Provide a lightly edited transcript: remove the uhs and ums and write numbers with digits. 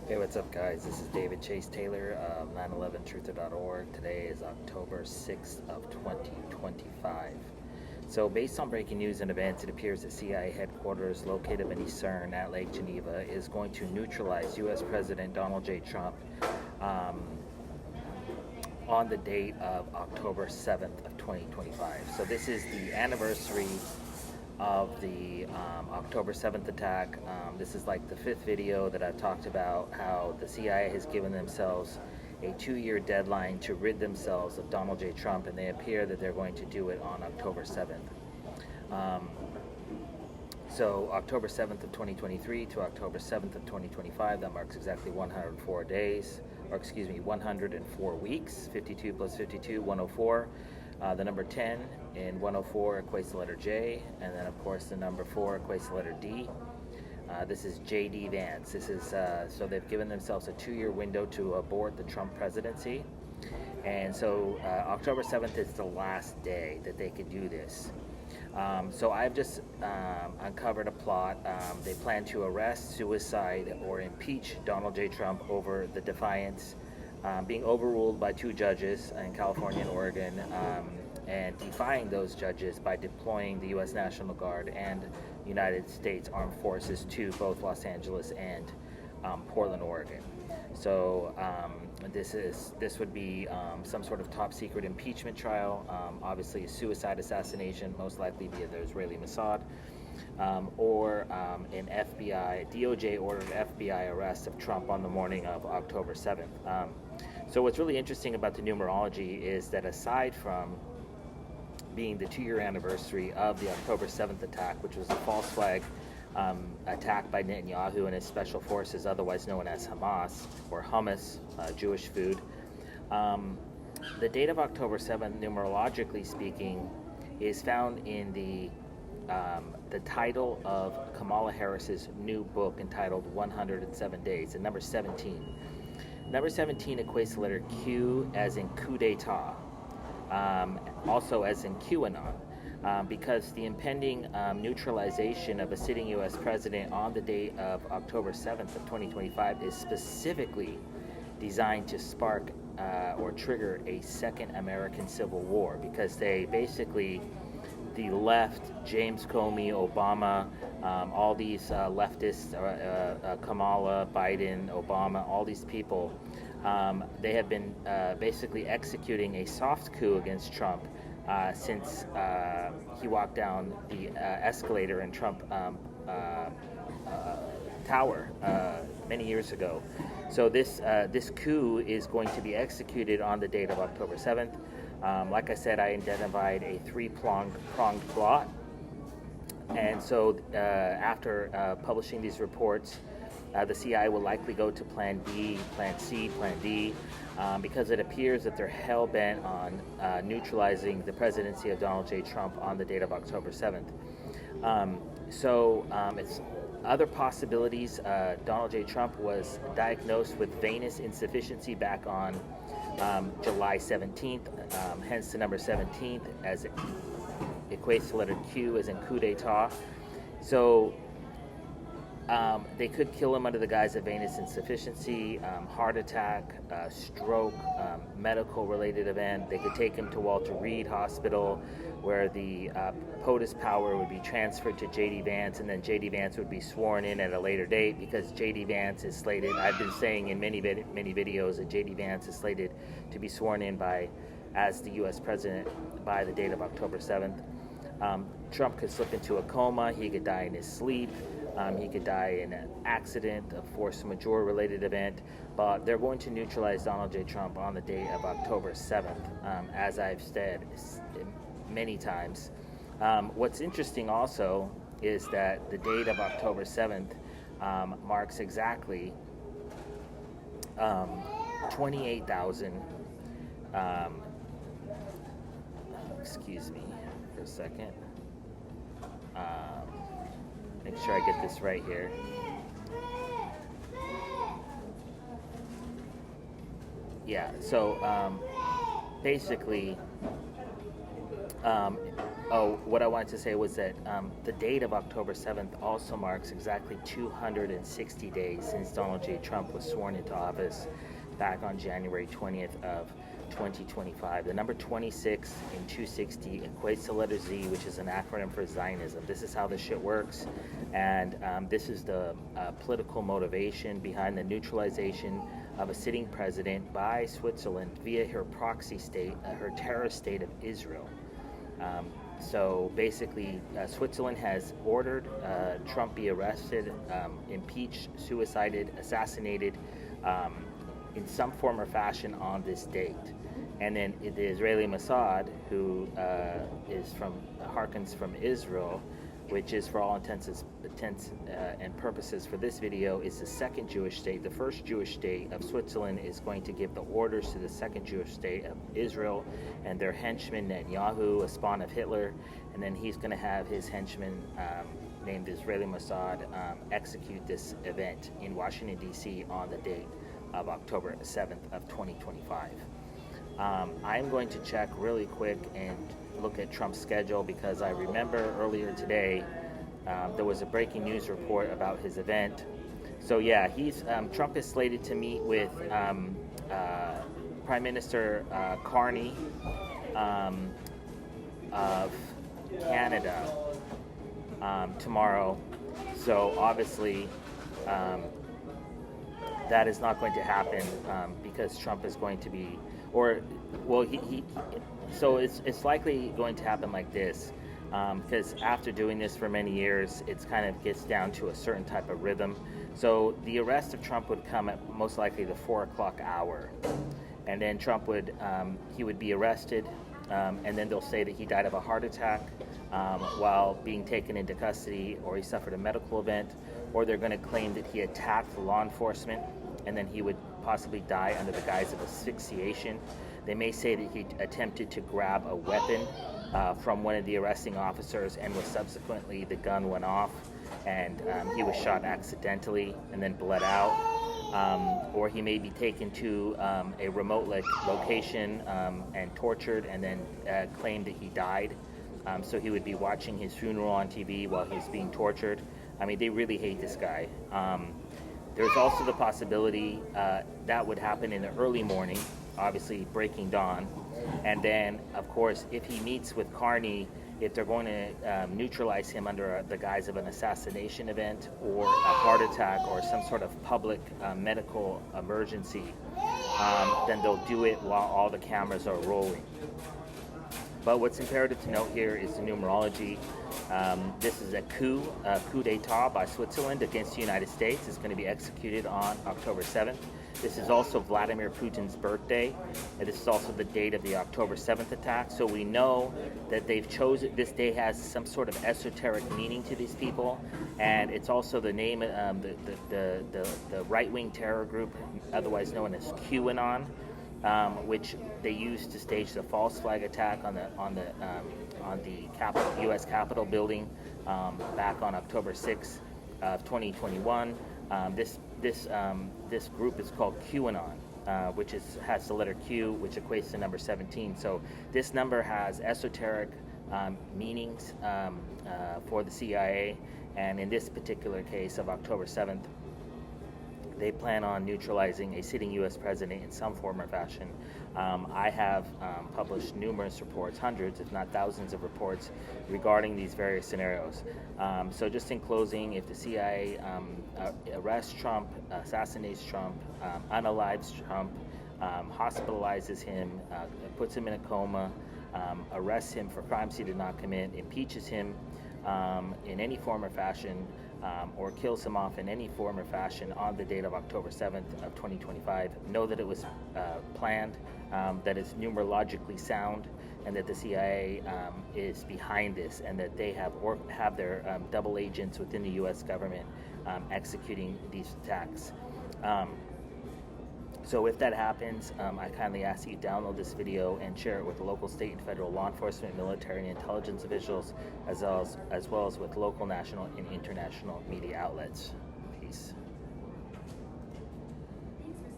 Hey, what's up, guys? This is David Chase Taylor of 911truther.org. Today is October 6th of 2025. So, based on breaking news and events, it appears that CIA headquarters located in CERN at Lake Geneva is going to neutralize U.S. President Donald J. Trump on the date of October 7th of 2025. So, this is the anniversary of the October 7th attack. This is like the fifth video that I've talked about how the CIA has given themselves a 2-year deadline to rid themselves of Donald J. Trump, and they appear that they're going to do it on October 7th. So October 7th of 2023 to October 7th of 2025, that marks exactly 104 days, or excuse me, 104 weeks. 52 plus 52, 104. The number 10 in 104 equates the letter J, and then of course the number 4 equates the letter D. This is J.D. Vance. This is so they've given themselves a 2-year window to abort the Trump presidency, and so October 7th is the last day that they could do this. So I've just uncovered a plot. They plan to arrest, suicide, or impeach Donald J. Trump over the defiance being overruled by 2 judges in California and Oregon, and defying those judges by deploying the U.S. National Guard and United States Armed Forces to both Los Angeles and Portland, Oregon. So this would be some sort of top secret impeachment trial, obviously a suicide assassination, most likely via the Israeli Mossad, or an DOJ ordered FBI arrest of Trump on the morning of October 7th. So what's really interesting about the numerology is that aside from being the 2-year anniversary of the October 7th attack, which was a false flag attack by Netanyahu and his special forces, otherwise known as Hamas, or hummus, Jewish food. The date of October 7th, numerologically speaking, is found in the title of Kamala Harris's new book entitled 107 Days, and number 17. Number 17 equates the letter Q as in coup d'etat, also as in QAnon. Because the impending neutralization of a sitting U.S. president on the date of October 7th of 2025 is specifically designed to spark or trigger a second American Civil War, because they basically, the left, James Comey, Obama, all these leftists, Kamala, Biden, Obama, all these people, they have been basically executing a soft coup against Trump since he walked down the escalator in Trump Tower many years ago. So this coup is going to be executed on the date of October 7th. Like I said, I identified a 3-pronged plot, and so after publishing these reports, the CIA will likely go to Plan B, Plan C, Plan D, because it appears that they're hell-bent on neutralizing the presidency of Donald J. Trump on the date of October 7th. It's other possibilities. Donald J. Trump was diagnosed with venous insufficiency back on July 17th, hence the number 17th, as it equates to letter Q as in coup d'etat. So they could kill him under the guise of venous insufficiency, heart attack, stroke, medical-related event. They could take him to Walter Reed Hospital, where the POTUS power would be transferred to J.D. Vance, and then J.D. Vance would be sworn in at a later date, because J.D. Vance is slated, I've been saying in many videos that J.D. Vance is slated to be sworn in as the U.S. president by the date of October 7th. Trump could slip into a coma. He could die in his sleep. He could die in an accident, a force majeure related event, but they're going to neutralize Donald J. Trump on the day of October 7th, as I've said many times. What's interesting also is that the date of October 7th marks exactly 28,000, excuse me for a second, make sure I get this right here. Yeah, so basically Oh, what I wanted to say was that the date of October 7th also marks exactly 260 days since Donald J. Trump was sworn into office back on January 20th of 2025. The number 26 in 260 equates to letter Z, which is an acronym for Zionism. This is how this shit works, and this is the political motivation behind the neutralization of a sitting president by Switzerland via her proxy state, her terrorist state of Israel. So basically, Switzerland has ordered Trump be arrested, impeached, suicided, assassinated in some form or fashion on this date. And then the Israeli Mossad, who harkens from Israel, which is for all intents and purposes for this video, is the second Jewish state. The first Jewish state of Switzerland is going to give the orders to the second Jewish state of Israel and their henchman Netanyahu, a spawn of Hitler, and then he's going to have his henchman named Israeli Mossad execute this event in Washington, D.C. on the date of October 7th of 2025. I'm going to check really quick and look at Trump's schedule, because I remember earlier today there was a breaking news report about his event. So yeah, Trump is slated to meet with Prime Minister Carney of Canada tomorrow. So obviously that is not going to happen because Trump is going to be, so it's likely going to happen like this, because after doing this for many years, it's kind of gets down to a certain type of rhythm. So the arrest of Trump would come at most likely the 4 o'clock hour, and then Trump would be arrested, and then they'll say that he died of a heart attack while being taken into custody, or he suffered a medical event, or they're going to claim that he attacked law enforcement, and then he would possibly die under the guise of asphyxiation. They may say that he attempted to grab a weapon from one of the arresting officers, and was subsequently, the gun went off and he was shot accidentally and then bled out. Or he may be taken to a remote location and tortured, and then claimed that he died. So he would be watching his funeral on TV while he's being tortured. I mean, they really hate this guy. There's also the possibility that would happen in the early morning, obviously breaking dawn. And then, of course, if he meets with Carney, if they're going to neutralize him under the guise of an assassination event or a heart attack or some sort of public medical emergency, then they'll do it while all the cameras are rolling. But what's imperative to note here is the numerology. This is a coup d'etat by Switzerland against the United States. It's going to be executed on October 7th. This is also Vladimir Putin's birthday, and this is also the date of the October 7th attack. So we know that they've chosen, this day has some sort of esoteric meaning to these people, and it's also the name of the right-wing terror group, otherwise known as QAnon, which they used to stage the false flag attack on the U.S. Capitol building back on October 6th of 2021. This group is called QAnon, which has the letter Q, which equates to number 17. So this number has esoteric meanings for the CIA, and in this particular case of October 7th, they plan on neutralizing a sitting U.S. president in some form or fashion. I have published numerous reports, hundreds if not thousands of reports regarding these various scenarios. So just in closing, if the CIA arrests Trump, assassinates Trump, unalives Trump, hospitalizes him, puts him in a coma, arrests him for crimes he did not commit, impeaches him in any form or fashion, or kills him off in any form or fashion on the date of October 7th of 2025, know that it was planned, that it's numerologically sound, and that the CIA is behind this, and that they have their double agents within the U.S. government executing these attacks. So if that happens, I kindly ask that you download this video and share it with local, state, and federal law enforcement, military, and intelligence officials, as well as with local, national, and international media outlets. Peace.